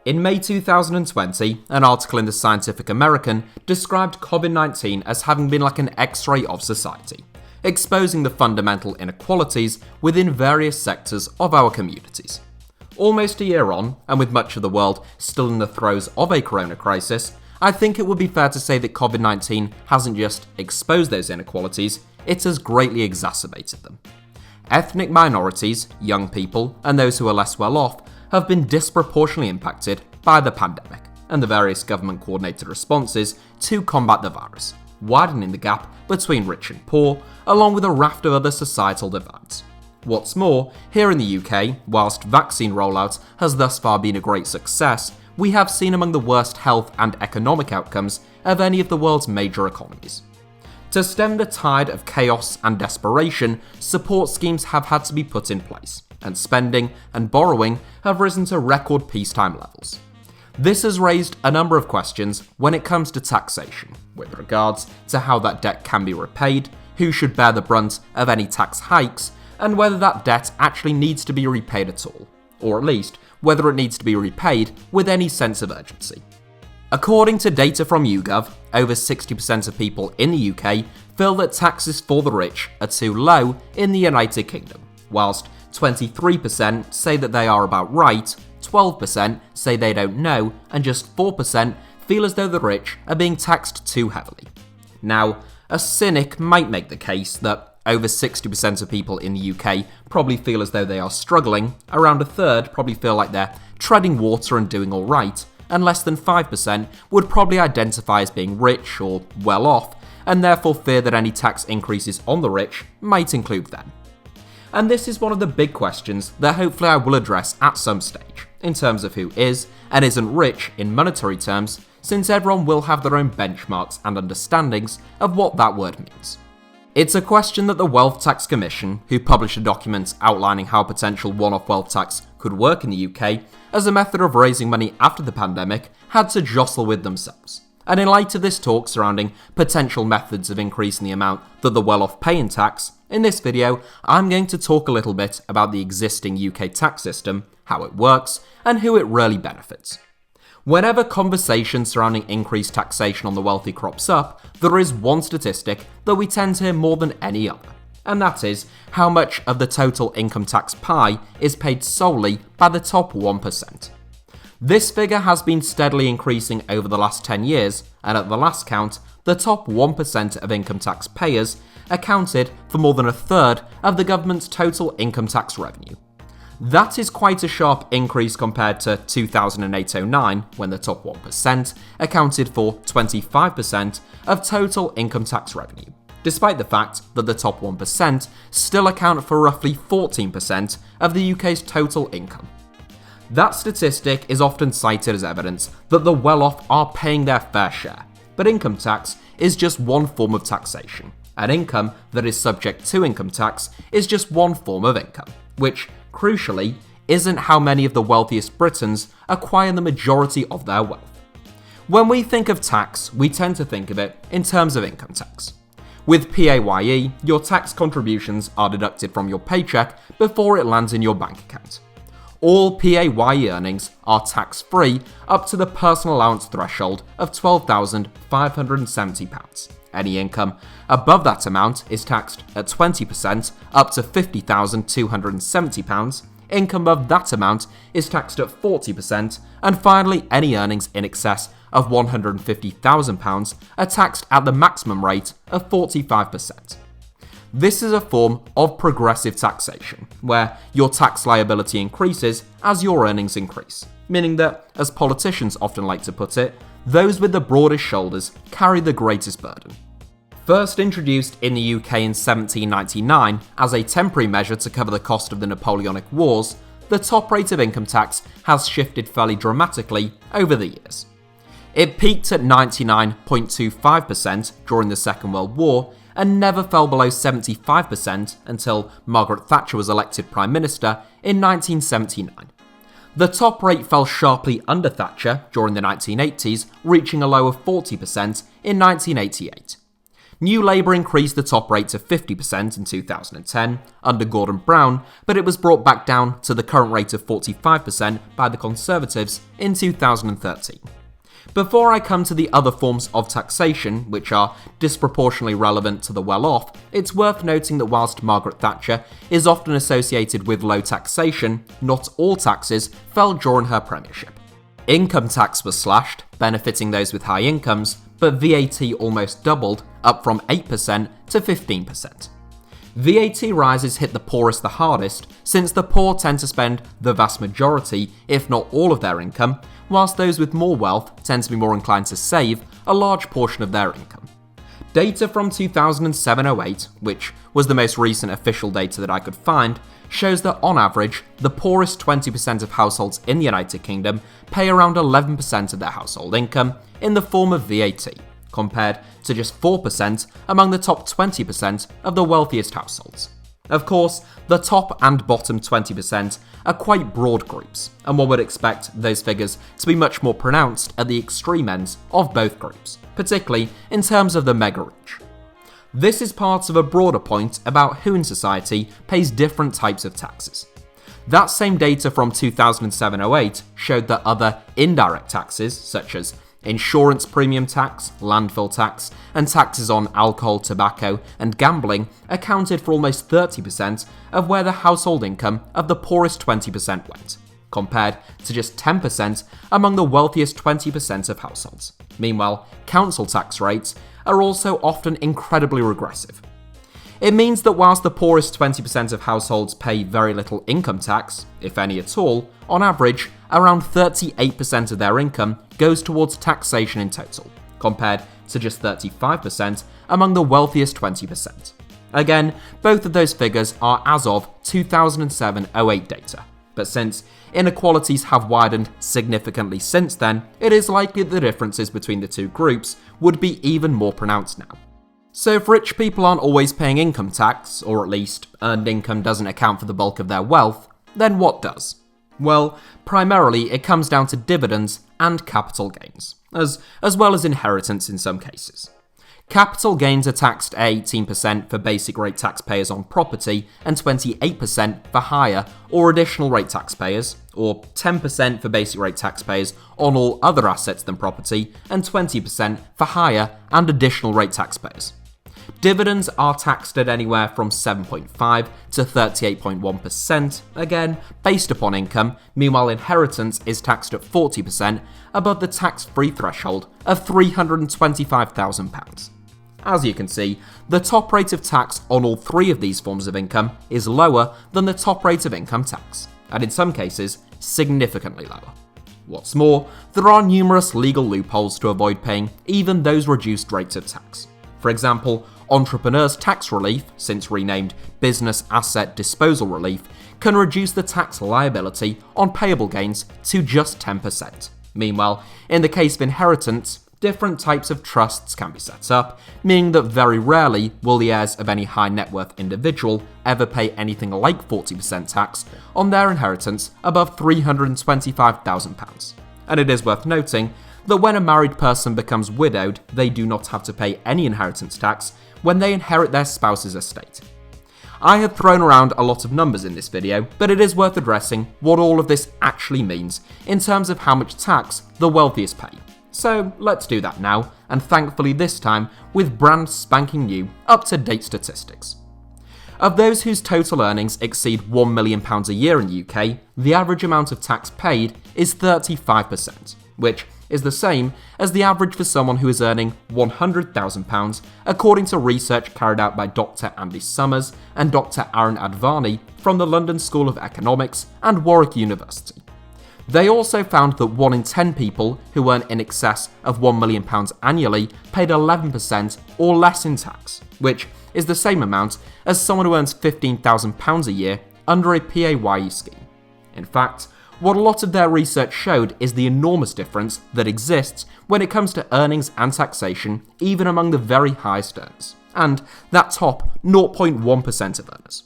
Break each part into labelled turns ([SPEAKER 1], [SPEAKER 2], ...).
[SPEAKER 1] In May 2020, an article in the Scientific American described COVID-19 as having been like an X-ray of society, exposing the fundamental inequalities within various sectors of our communities. Almost a year on, and with much of the world still in the throes of a corona crisis, I think it would be fair to say that COVID-19 hasn't just exposed those inequalities, it has greatly exacerbated them. Ethnic minorities, young people, and those who are less well off have been disproportionately impacted by the pandemic and the various government-coordinated responses to combat the virus, widening the gap between rich and poor, along with a raft of other societal divides. What's more, here in the UK, whilst vaccine rollout has thus far been a great success, we have seen among the worst health and economic outcomes of any of the world's major economies. To stem the tide of chaos and desperation, support schemes have had to be put in place, and spending and borrowing have risen to record peacetime levels. This has raised a number of questions when it comes to taxation, with regards to how that debt can be repaid, who should bear the brunt of any tax hikes, and whether that debt actually needs to be repaid at all, or at least whether it needs to be repaid with any sense of urgency. According to data from YouGov, over 60% of people in the UK feel that taxes for the rich are too low in the United Kingdom, whilst 23% say that they are about right, 12% say they don't know, and just 4% feel as though the rich are being taxed too heavily. Now, a cynic might make the case that over 60% of people in the UK probably feel as though they are struggling, around a third probably feel like they're treading water and doing alright, and less than 5% would probably identify as being rich or well off, and therefore fear that any tax increases on the rich might include them. And this is one of the big questions that hopefully I will address at some stage, in terms of who is and isn't rich in monetary terms, since everyone will have their own benchmarks and understandings of what that word means. It's a question that the Wealth Tax Commission, who published a document outlining how potential one-off wealth tax could work in the UK as a method of raising money after the pandemic, had to jostle with themselves. And in light of this talk surrounding potential methods of increasing the amount that the well-off pay in tax, in this video I'm going to talk a little bit about the existing UK tax system, how it works, and who it really benefits. Whenever conversation surrounding increased taxation on the wealthy crops up, there is one statistic that we tend to hear more than any other, and that is how much of the total income tax pie is paid solely by the top 1%. This figure has been steadily increasing over the last 10 years, and at the last count, the top 1% of income tax payers accounted for more than a third of the government's total income tax revenue. That is quite a sharp increase compared to 2008-09, when the top 1% accounted for 25% of total income tax revenue, despite the fact that the top 1% still account for roughly 14% of the UK's total income. That statistic is often cited as evidence that the well-off are paying their fair share, but income tax is just one form of taxation, and income that is subject to income tax is just one form of income, which, crucially, isn't how many of the wealthiest Britons acquire the majority of their wealth. When we think of tax, we tend to think of it in terms of income tax. With PAYE, your tax contributions are deducted from your paycheck before it lands in your bank account. All PAYE earnings are tax-free up to the personal allowance threshold of £12,570. Any income above that amount is taxed at 20% up to £50,270, income above that amount is taxed at 40%, and finally any earnings in excess of £150,000 are taxed at the maximum rate of 45%. This is a form of progressive taxation, where your tax liability increases as your earnings increase, meaning that, as politicians often like to put it, those with the broadest shoulders carry the greatest burden. First introduced in the UK in 1799 as a temporary measure to cover the cost of the Napoleonic Wars, the top rate of income tax has shifted fairly dramatically over the years. It peaked at 99.25% during the Second World War and never fell below 75% until Margaret Thatcher was elected Prime Minister in 1979. The top rate fell sharply under Thatcher during the 1980s, reaching a low of 40% in 1988. New Labour increased the top rate to 50% in 2010 under Gordon Brown, but it was brought back down to the current rate of 45% by the Conservatives in 2013. Before I come to the other forms of taxation, which are disproportionately relevant to the well-off, it's worth noting that whilst Margaret Thatcher is often associated with low taxation, not all taxes fell during her premiership. Income tax was slashed, benefiting those with high incomes, but VAT almost doubled, up from 8% to 15%. VAT rises hit the poorest the hardest, since the poor tend to spend the vast majority, if not all of their income, whilst those with more wealth tend to be more inclined to save a large portion of their income. Data from 2007-08, which was the most recent official data that I could find, shows that on average, the poorest 20% of households in the United Kingdom pay around 11% of their household income in the form of VAT, compared to just 4% among the top 20% of the wealthiest households. Of course, the top and bottom 20% are quite broad groups, and one would expect those figures to be much more pronounced at the extreme ends of both groups, particularly in terms of the mega rich. This is part of a broader point about who in society pays different types of taxes. That same data from 2007-08 showed that other indirect taxes, such as insurance premium tax, landfill tax, and taxes on alcohol, tobacco, and gambling, accounted for almost 30% of where the household income of the poorest 20% went, compared to just 10% among the wealthiest 20% of households. Meanwhile, council tax rates are also often incredibly regressive. It means that whilst the poorest 20% of households pay very little income tax, if any at all, on average, around 38% of their income goes towards taxation in total, compared to just 35% among the wealthiest 20%. Again, both of those figures are as of 2007-08 data, but since inequalities have widened significantly since then, it is likely that the differences between the two groups would be even more pronounced now. So if rich people aren't always paying income tax, or at least earned income doesn't account for the bulk of their wealth, then what does? Well, primarily it comes down to dividends and capital gains, as well as inheritance in some cases. Capital gains are taxed at 18% for basic rate taxpayers on property and 28% for higher or additional rate taxpayers, or 10% for basic rate taxpayers on all other assets than property and 20% for higher and additional rate taxpayers. Dividends are taxed at anywhere from 7.5 to 38.1%, again, based upon income. Meanwhile, inheritance is taxed at 40% above the tax-free threshold of £325,000. As you can see, the top rate of tax on all three of these forms of income is lower than the top rate of income tax, and in some cases, significantly lower. What's more, there are numerous legal loopholes to avoid paying even those reduced rates of tax. For example, entrepreneurs' tax relief, since renamed Business Asset Disposal Relief, can reduce the tax liability on payable gains to just 10%. Meanwhile, in the case of inheritance, different types of trusts can be set up, meaning that very rarely will the heirs of any high net worth individual ever pay anything like 40% tax on their inheritance above £325,000. And it is worth noting that when a married person becomes widowed, they do not have to pay any inheritance tax when they inherit their spouse's estate. I have thrown around a lot of numbers in this video, but it is worth addressing what all of this actually means in terms of how much tax the wealthiest pay. So let's do that now, and thankfully this time with brand spanking new, up-to-date statistics. Of those whose total earnings exceed £1 million a year in the UK, the average amount of tax paid is 35%, which is the same as the average for someone who is earning £100,000, according to research carried out by Dr. Andy Summers and Dr. Aaron Advani from the London School of Economics and Warwick University. They also found that 1 in 10 people who earn in excess of £1 million annually paid 11% or less in tax, which is the same amount as someone who earns £15,000 a year under a PAYE scheme. In fact, what a lot of their research showed is the enormous difference that exists when it comes to earnings and taxation, even among the very highest earners, and that top 0.1% of earners.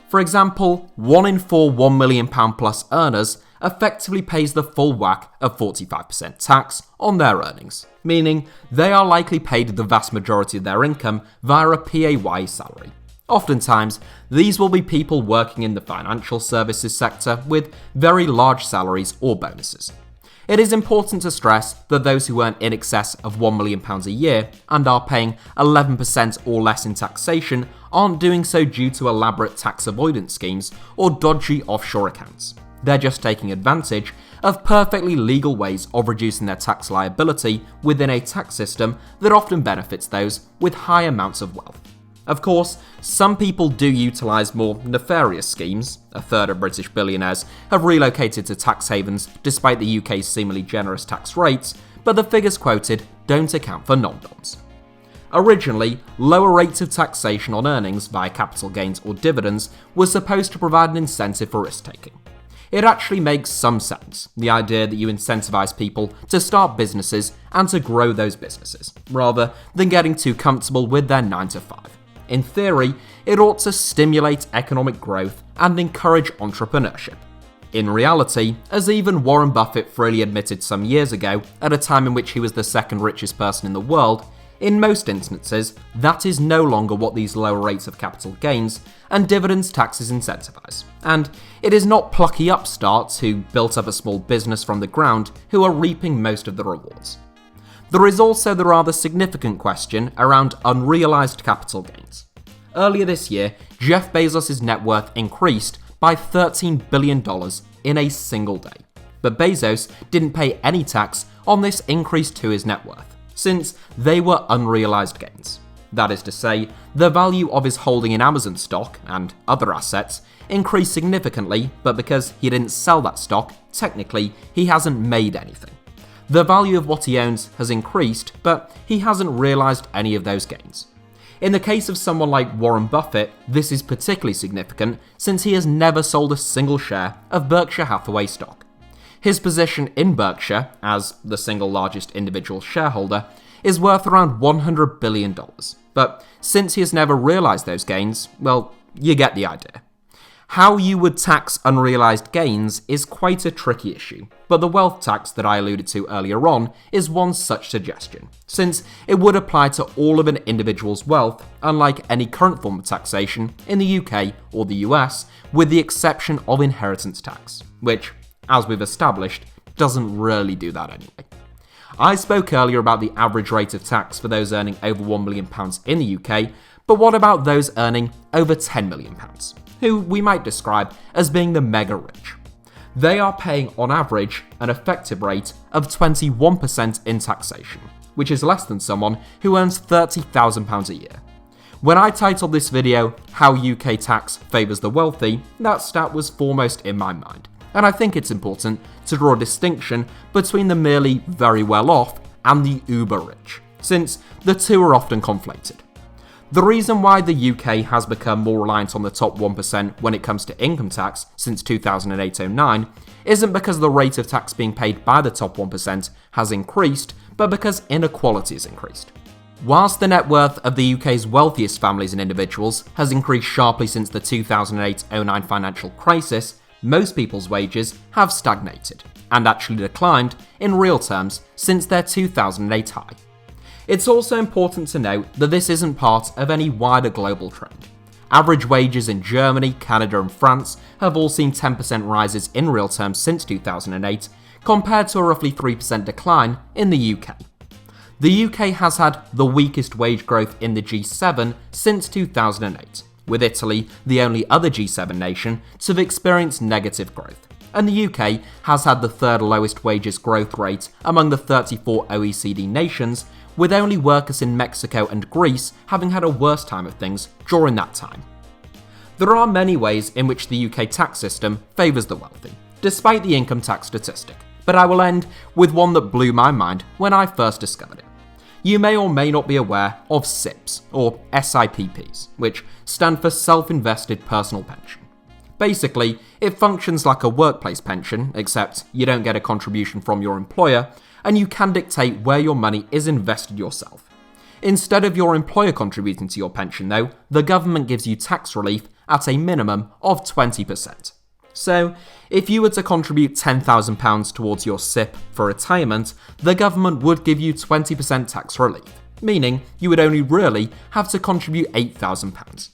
[SPEAKER 1] For example, 1 in 4 £1 million plus earners effectively pays the full whack of 45% tax on their earnings, meaning they are likely paid the vast majority of their income via a PAYE salary. Oftentimes, these will be people working in the financial services sector with very large salaries or bonuses. It is important to stress that those who earn in excess of £1 million a year and are paying 11% or less in taxation aren't doing so due to elaborate tax avoidance schemes or dodgy offshore accounts. They're just taking advantage of perfectly legal ways of reducing their tax liability within a tax system that often benefits those with high amounts of wealth. Of course, some people do utilise more nefarious schemes. A third of British billionaires have relocated to tax havens despite the UK's seemingly generous tax rates, but the figures quoted don't account for non-doms. Originally, lower rates of taxation on earnings via capital gains or dividends were supposed to provide an incentive for risk-taking. It actually makes some sense, the idea that you incentivise people to start businesses and to grow those businesses, rather than getting too comfortable with their 9 to 5. In theory, it ought to stimulate economic growth and encourage entrepreneurship. In reality, as even Warren Buffett freely admitted some years ago, at a time in which he was the second richest person in the world, in most instances, that is no longer what these lower rates of capital gains and dividends taxes incentivize. And it is not plucky upstarts who built up a small business from the ground who are reaping most of the rewards. There is also the rather significant question around unrealised capital gains. Earlier this year, Jeff Bezos' net worth increased by $13 billion in a single day. But Bezos didn't pay any tax on this increase to his net worth, since they were unrealised gains. That is to say, the value of his holding in Amazon stock and other assets increased significantly, but because he didn't sell that stock, technically he hasn't made anything. The value of what he owns has increased, but he hasn't realised any of those gains. In the case of someone like Warren Buffett, this is particularly significant since he has never sold a single share of Berkshire Hathaway stock. His position in Berkshire, as the single largest individual shareholder, is worth around $100 billion. But since he has never realised those gains, well, you get the idea. How you would tax unrealised gains is quite a tricky issue, but the wealth tax that I alluded to earlier on is one such suggestion, since it would apply to all of an individual's wealth, unlike any current form of taxation in the UK or the US, with the exception of inheritance tax, which, as we've established, doesn't really do that anyway. I spoke earlier about the average rate of tax for those earning over £1 million in the UK, but what about those earning over £10 million? Who we might describe as being the mega rich. They are paying on average an effective rate of 21% in taxation, which is less than someone who earns £30,000 a year. When I titled this video, How UK Tax Favours the Wealthy, that stat was foremost in my mind, and I think it's important to draw a distinction between the merely very well off and the uber rich, since the two are often conflated. The reason why the UK has become more reliant on the top 1% when it comes to income tax since 2008-09 isn't because the rate of tax being paid by the top 1% has increased, but because inequality has increased. Whilst the net worth of the UK's wealthiest families and individuals has increased sharply since the 2008-09 financial crisis, most people's wages have stagnated, and actually declined in real terms since their 2008 high. It's also important to note that this isn't part of any wider global trend. Average wages in Germany, Canada and France have all seen 10% rises in real terms since 2008, compared to a roughly 3% decline in the UK. The UK has had the weakest wage growth in the G7 since 2008, with Italy the only other G7 nation to have experienced negative growth, and the UK has had the third lowest wages growth rate among the 34 OECD nations, with only workers in Mexico and Greece having had a worse time of things during that time. There are many ways in which the UK tax system favours the wealthy, despite the income tax statistic, but I will end with one that blew my mind when I first discovered it. You may or may not be aware of SIPPs, or SIPPs, which stand for Self-Invested Personal Pension. Basically, it functions like a workplace pension, except you don't get a contribution from your employer, and you can dictate where your money is invested yourself. Instead of your employer contributing to your pension though, the government gives you tax relief at a minimum of 20%. So, if you were to contribute £10,000 towards your SIPP for retirement, the government would give you 20% tax relief, meaning you would only really have to contribute £8,000.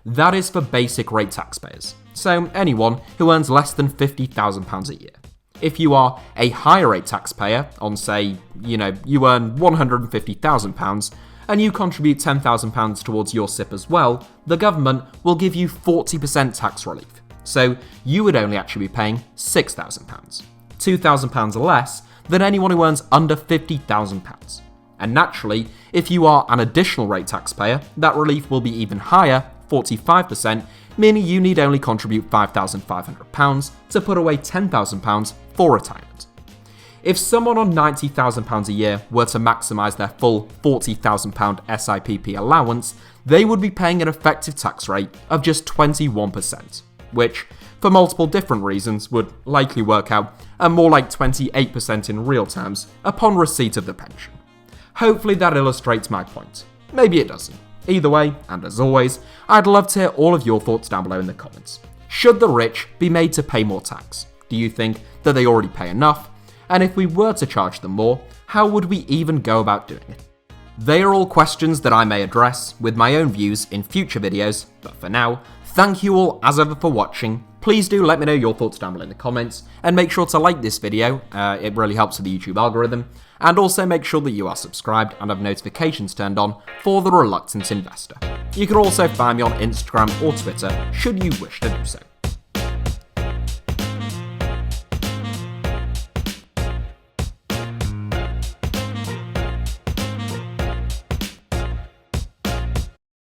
[SPEAKER 1] That is for basic rate taxpayers, so anyone who earns less than £50,000 a year. If you are a higher rate taxpayer on, say, you earn £150,000 and you contribute £10,000 towards your SIPP as well, the government will give you 40% tax relief. So you would only actually be paying £6,000, £2,000 less than anyone who earns under £50,000. And naturally, if you are an additional rate taxpayer, that relief will be even higher, 45%, meaning you need only contribute £5,500 to put away £10,000 for retirement. If someone on £90,000 a year were to maximise their full £40,000 SIPP allowance, they would be paying an effective tax rate of just 21%, which, for multiple different reasons, would likely work out at more like 28% in real terms upon receipt of the pension. Hopefully that illustrates my point. Maybe it doesn't. Either way, and as always, I'd love to hear all of your thoughts down below in the comments. Should the rich be made to pay more tax? Do you think that they already pay enough? And if we were to charge them more, how would we even go about doing it? They are all questions that I may address with my own views in future videos, but for now, thank you all as ever for watching. Please do let me know your thoughts down below in the comments, and make sure to like this video, it really helps with the YouTube algorithm, and also make sure that you are subscribed and have notifications turned on for the reluctant investor. You can also find me on Instagram or Twitter should you wish to do so.